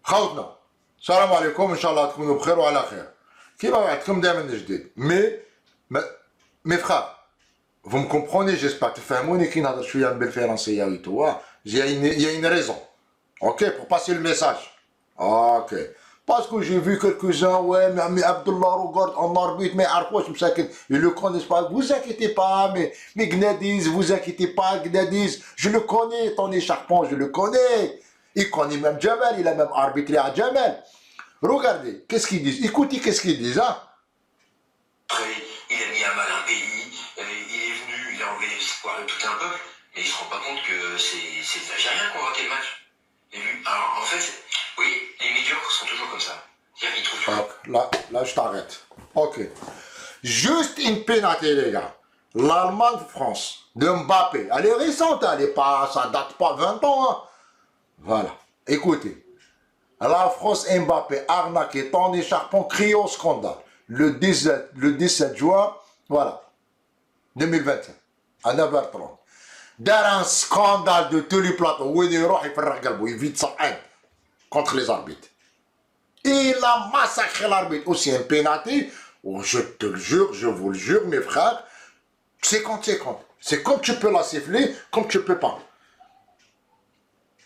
خوتنا السلام عليكم ان شاء الله تكونوا بخير وعلى خير. كيما وعدتكم دائما جديد مي فخار vous me comprenez, j'espère تفهموني كي نهضر شويه بالفرنسيه ويتو. Il y a une raison, ok, pour passer le message, ok. Parce que j'ai vu quelques-uns, ouais, mais Abdullah regarde en arbitre, mais Arfouch, ils le connaissent pas. Vous inquiétez pas, mais Gnadiz, vous inquiétez pas, Gnadiz, je le connais, ton écharpon, je le connais. Il connaît même Jamal, il a même arbitré à Jamal. Regardez, qu'est-ce qu'ils disent, écoutez qu'est-ce qu'ils disent, hein. Après, il a mis à mal un pays, il est venu, il a enlevé l'espoir de tout un peuple, et il se rend pas compte que c'est les Algériens qui ont raté le match. Et lui, alors en fait, oui, les médiocres sont toujours comme ça. C'est-à-dire, ils trouvent toujours... Là, je t'arrête. Ok. Juste une pénalité, les gars. L'Allemagne-France de Mbappé, elle est récente, elle est pas, ça date pas 20 ans, hein. Voilà. Écoutez. La France, Mbappé, arnaqué, ton écharpon, crié au scandale. Le 17 juin, voilà, 2021, à 9h30. Dans un scandale de tous les plateaux, où il vide sa haine contre les arbitres. Il a massacré l'arbitre. Aussi un pénalty, oh, je te le jure, je vous le jure, mes frères, 50-50. C'est comme tu peux la siffler, comme tu peux pas.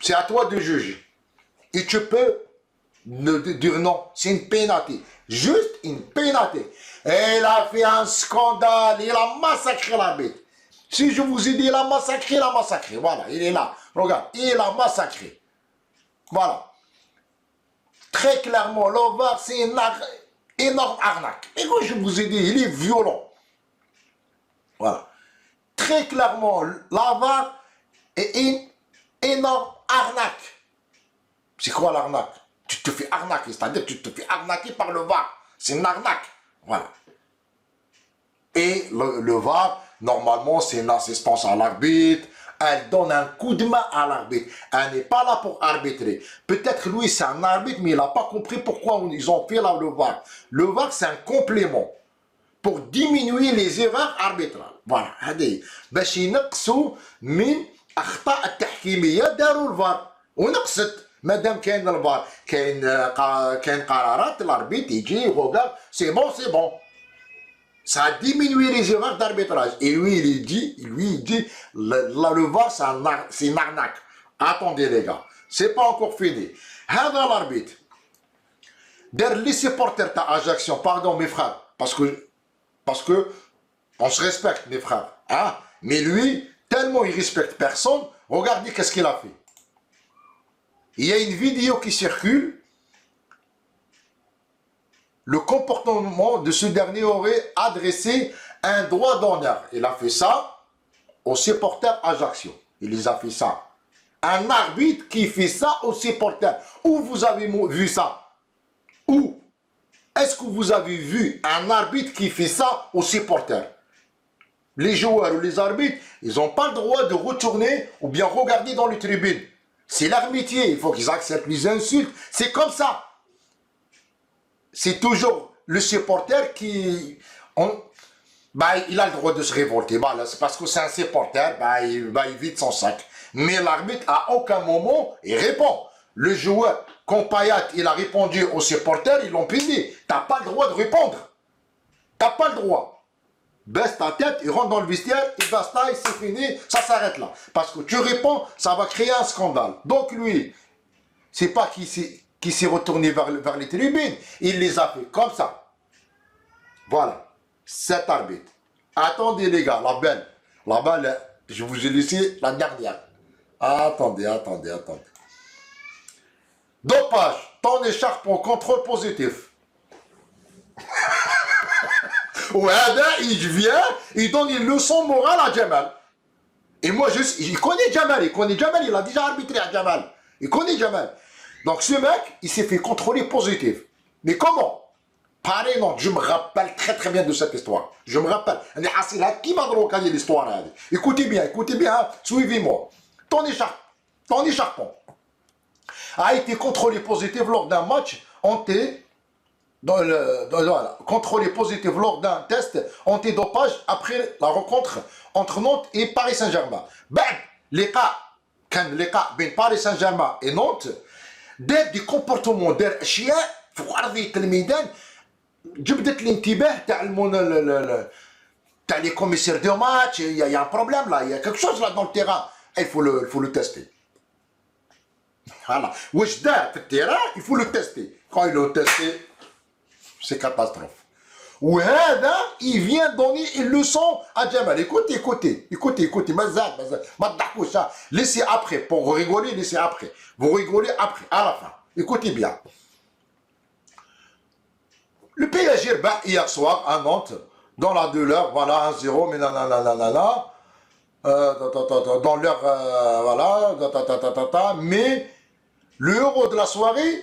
C'est à toi de juger. Et tu peux dire non, c'est une pénalité. Juste une pénalité. Il a fait un scandale, il a massacré l'arbitre. Si je vous ai dit il a massacré, il a massacré. Voilà, il est là. Regarde, il a massacré. Voilà. Très clairement, l'OVAR, c'est une énorme arnaque. Et quand je vous ai dit, il est violent. Voilà. Très clairement, l'OVAR est une énorme arnaque. C'est quoi l'arnaque? Tu te fais arnaquer, c'est-à-dire que tu te fais arnaquer par le VAR. C'est une arnaque. Voilà. Et le VAR, normalement, c'est une assistance à l'arbitre. Elle donne un coup de main à l'arbitre. Elle n'est pas là pour arbitrer. Peut-être lui, c'est un arbitre, mais il n'a pas compris pourquoi ils ont fait là le VAR. Le VAR, c'est un complément pour diminuer les erreurs arbitrales. Voilà. باش ينقصوا من أخطاء التحكيمية داروا الفار ونقصت. مادام كاين الفار كاين قرارات الاربيت يجي يغوغال سي بون. Ça a diminué les erreurs d'arbitrage. Et lui, il dit, le VAR, c'est une arnaque. Attendez, les gars, c'est pas encore fini. Hada l'arbitre. Derrière les supporters d'Ajaccio, pardon, mes frères, parce que on se respecte, mes frères. Hein? Mais lui, tellement il respecte personne, regardez qu'est-ce qu'il a fait. Il y a une vidéo qui circule. Le comportement de ce dernier aurait adressé un droit d'honneur. Il a fait ça aux supporters Ajaccio. Il les a fait ça. Un arbitre qui fait ça aux supporters. Où vous avez vu ça? Où? Est-ce que vous avez vu un arbitre qui fait ça aux supporters? Les joueurs ou les arbitres, ils n'ont pas le droit de retourner ou bien regarder dans les tribunes. C'est leur métier. Il faut qu'ils acceptent les insultes. C'est comme ça. C'est toujours le supporter qui... il a le droit de se révolter. C'est parce que c'est un supporter, il vide son sac. Mais l'arbitre, à aucun moment, il répond. Le joueur, quand Payet, il a répondu aux supporters, ils l'ont puni. Tu n'as pas le droit de répondre. Tu n'as pas le droit. Baisse ta tête, il rentre dans le vestiaire, et basta, c'est fini, ça s'arrête là. Parce que tu réponds, ça va créer un scandale. Donc lui, c'est pas qui s'est retourné vers les tribunes, il les a fait comme ça. Voilà, cet arbitre. Attendez les gars, la balle, je vous ai laissé la dernière. Attendez. Dopage, ton écharpe en contrôle positif. Ouais, il vient, il donne une leçon morale à Jamal. Et moi, il connaît Jamal, il a déjà arbitré à Jamal. Il connaît Jamal. Donc ce mec, il s'est fait contrôler positif. Mais comment? Pareil, non, je me rappelle très bien de cette histoire. Je me rappelle. Qui m'a donné l'histoire? Écoutez bien, suivez-moi. Ton écharpon a été contrôlé positif lors d'un match contrôlé positif lors d'un test antidopage après la rencontre entre Nantes et Paris Saint-Germain. Les cas, Paris Saint-Germain et Nantes, دار دي كومبورتمون، دار اشياء في ارضيه الميدان جبدت الانتباه تاع تاع لي كوميسير دو ماتش. يا ان بروبليم لا، يا كيك شوز لا دون التيران، il faut le tester. Voilà. واش دار في التيران il faut le tester. Quand il le testé, c'est catastrophe. وهذا il vient donner une leçon à Jamal. Écoutez, مازال ما تضحكوش. Laissez après, pour rigoler, laissez après. Vous rigolez après, à la fin. Écoutez bien. Le PSG bat hier soir à Nantes, dans la douleur, voilà, 1-0, mais nanana, dans leur, voilà, mais le héros de la soirée,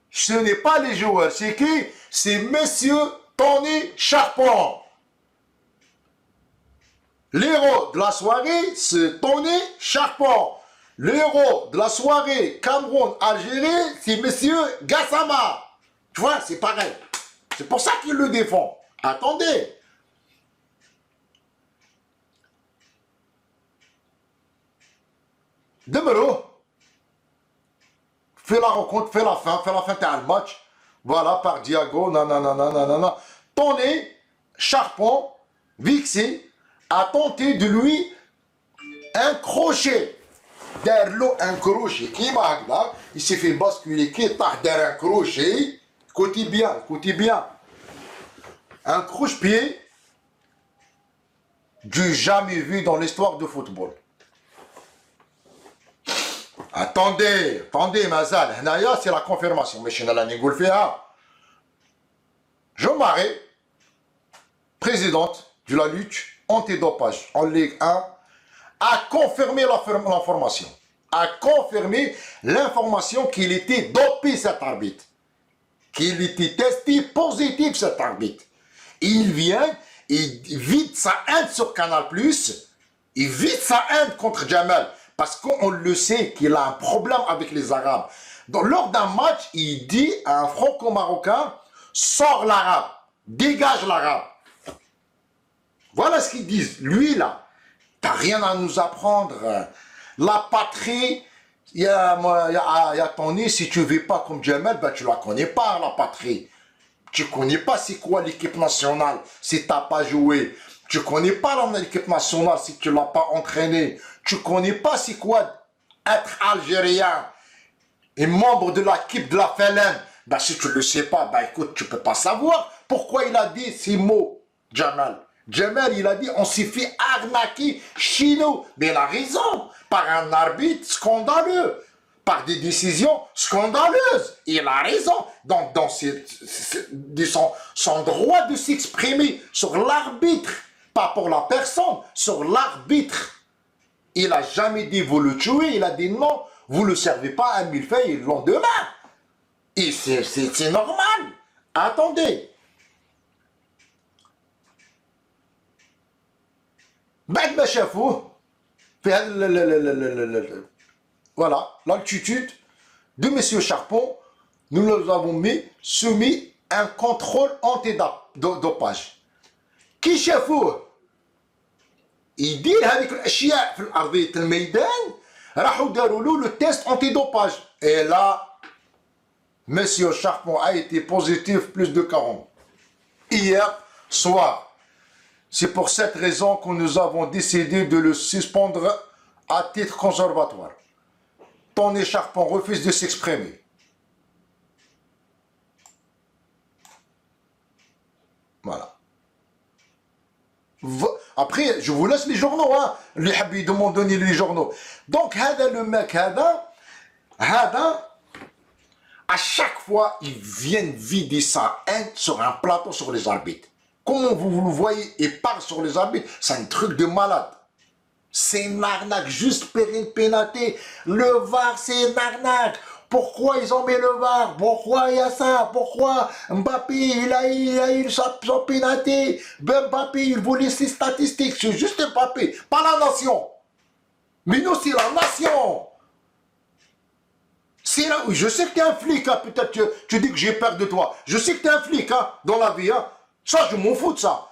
ce n'est pas les joueurs, c'est qui? C'est Monsieur Tony Charpent. L'héros de la soirée, c'est Tony Charpent. Le héros de la soirée Cameroun-Algérie, c'est Monsieur Gassama. Tu vois, c'est pareil. C'est pour ça qu'il le défend. Attendez. Demero. Fais la rencontre, fais la fin t'as le match. Voilà, par Diago, nanana. Tony Charpent, Vixi, a tenté de lui un crochet. Derrière l'eau, un crochet. Il s'est fait basculer, qui est derrière un crochet. Écoutez bien. Un croche-pied du jamais vu dans l'histoire du football. Attendez, Mazal. C'est la confirmation. Mais je n'ai pas Jean Marais, présidente de la lutte antidopage en Ligue 1, a confirmé l'information. A confirmé l'information qu'il était dopé cet arbitre. Qu'il était testé positif cet arbitre. Il vient, il vide sa haine sur Canal+, il vide sa haine contre Jamal, parce qu'on le sait qu'il a un problème avec les Arabes. Donc, lors d'un match, il dit à un franco-marocain, sors l'arabe, dégage l'arabe. Voilà ce qu'ils disent. Lui, là, t'as rien à nous apprendre. La patrie, il y a Tony, si tu ne vis pas comme Jamal, ben, tu ne la connais pas, la patrie. Tu ne connais pas c'est quoi l'équipe nationale si tu n'as pas joué. Tu ne connais pas l'équipe nationale si tu ne l'as pas entraîné. Tu ne connais pas c'est quoi être algérien et membre de l'équipe de la FLN. Ben, si tu ne le sais pas, ben, écoute, tu ne peux pas savoir pourquoi il a dit ces mots, Jamal. Jamal, il a dit, on s'est fait arnaquer chez nous. Mais il a raison, par un arbitre scandaleux, par des décisions scandaleuses. Il a raison dans son droit de s'exprimer sur l'arbitre, pas pour la personne, sur l'arbitre. Il n'a jamais dit, vous le tuez, il a dit, non, vous ne le servez pas à millefeuille le lendemain. Et c'est normal. Attendez. بعد ما شافوه في هذا voilà l'altitude de Monsieur Charpent, nous nous avons soumis un contrôle anti-dopage. كي شافوه يدير هذيك الاشياء في ارضيه الميدان راحوا داروا له le test anti-dopage et là Monsieur Charpent a été positif plus de 40 hier soir. C'est pour cette raison que nous avons décidé de le suspendre à titre conservatoire. Tony Charpent refuse de s'exprimer. Voilà. Après, je vous laisse les journaux, hein. Les habits de m'ont donné les journaux. Donc, le mec, à chaque fois, ils viennent vider sa haine sur un plateau sur les arbitres. Comment vous le voyez, il part sur les arbitres, c'est un truc de malade. C'est une arnaque, juste une pénalité. Le VAR, c'est une arnaque. Pourquoi ils ont mis le VAR? Pourquoi il y a ça? Pourquoi Mbappé, il a eu son pénalité? Mbappé, il voulait ses statistiques. C'est juste Mbappé, pas la nation. Mais nous, c'est la nation. C'est là où je sais que tu es un flic, hein. Peut-être tu dis que j'ai peur de toi. Je sais que tu es un flic, hein, dans la vie, hein. Ça, je m'en fous de ça.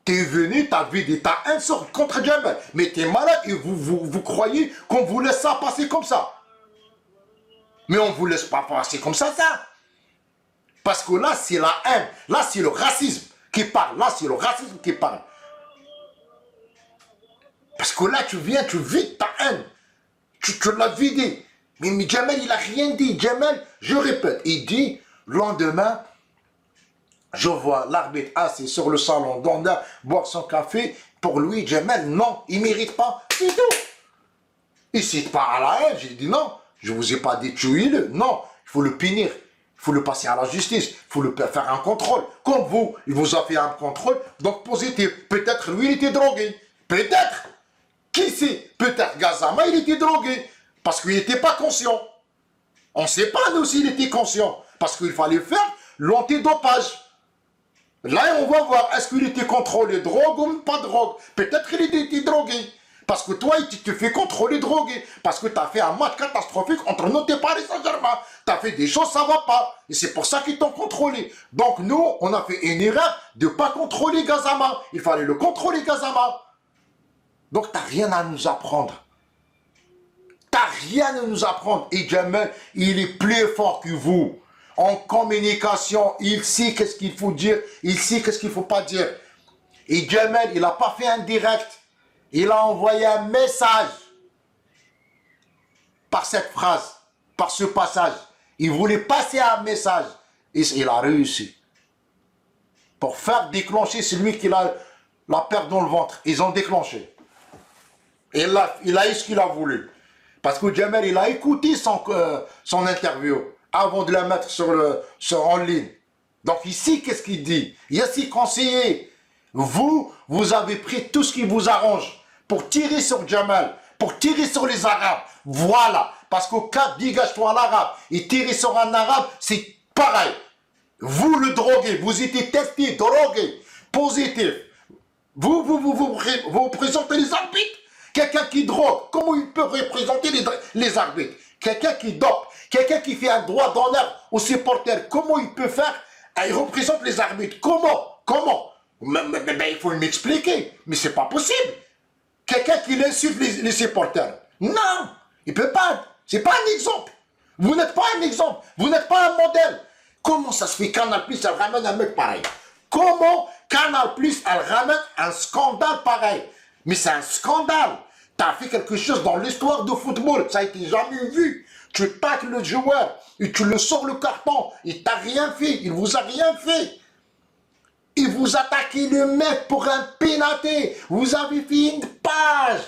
T'es venu, t'as vidé ta haine contre Jamal. Mais t'es malade et vous croyez qu'on vous laisse ça passer comme ça. Mais on ne vous laisse pas passer comme ça. Parce que là, c'est la haine. Là, c'est le racisme qui parle. Là, c'est le racisme qui parle. Parce que là, tu viens, tu vides ta haine. Tu l'as vidé. Mais Djamel, il n'a rien dit. Djamel, je répète, il dit, lendemain, je vois l'arbitre assis sur le salon d'honneur, boire son café. Pour lui, Djamel, non, il ne mérite pas. C'est tout. Il ne cite pas à la haine. J'ai dit non, je ne vous ai pas dit tuez-le. Non, il faut le punir. Il faut le passer à la justice. Il faut le faire un contrôle. Comme vous, il vous a fait un contrôle, donc positif. Peut-être lui, il était drogué. Peut-être. Qui sait? Peut-être Gassama, il était drogué. Parce qu'il n'était pas conscient. On ne sait pas, nous, s'il était conscient. Parce qu'il fallait faire l'antidopage. Là, on va voir, est-ce qu'il était contrôlé drogue ou pas drogue? Peut-être qu'il était drogué. Parce que toi, tu te fais contrôler drogué. Parce que tu as fait un match catastrophique entre nous et Paris Saint-Germain. Tu as fait des choses, ça ne va pas. Et c'est pour ça qu'ils t'ont contrôlé. Donc nous, on a fait une erreur de ne pas contrôler Gassama. Il fallait le contrôler, Gassama. Donc tu n'as rien à nous apprendre. Tu n'as rien à nous apprendre. Et Djamel, il est plus fort que vous. En communication, il sait qu'est-ce qu'il faut dire, il sait qu'est-ce qu'il ne faut pas dire. Et Djamel, il n'a pas fait un direct. Il a envoyé un message par cette phrase, par ce passage. Il voulait passer un message. Et il a réussi. Pour faire déclencher celui qui a la peur dans le ventre. Ils ont déclenché. Et il a eu ce qu'il a voulu. Parce que Djamel, il a écouté son interview avant de la mettre en ligne. Donc ici, qu'est-ce qu'il dit? Il y a six conseillers. Vous avez pris tout ce qui vous arrange pour tirer sur Djamel, pour tirer sur les Arabes. Voilà. Parce que quand dégage-toi l'Arabe et tirer sur un Arabe, c'est pareil. Vous le droguez, vous étiez testé, drogué, positif. Vous présentez les arbitres. Quelqu'un qui drogue, comment il peut représenter les arbitres? Quelqu'un qui dope, quelqu'un qui fait un droit d'honneur aux supporters, comment il peut faire? Il représente les arbitres. Comment mais il faut m'expliquer. Mais c'est pas possible. Quelqu'un qui insulte les supporters. Non, il peut pas. C'est pas un exemple. Vous n'êtes pas un exemple. Vous n'êtes pas un modèle. Comment ça se fait Canal+, elle ramène un mec pareil? Comment Canal+, elle ramène un scandale pareil? Mais c'est un scandale. Tu as fait quelque chose dans l'histoire du football. Ça a été jamais vu. Tu tacles le joueur et tu le sors le carton. Il t'a rien fait. Il vous a rien fait. Et vous attaquez le mec pour un pénalty. Vous avez fait une page.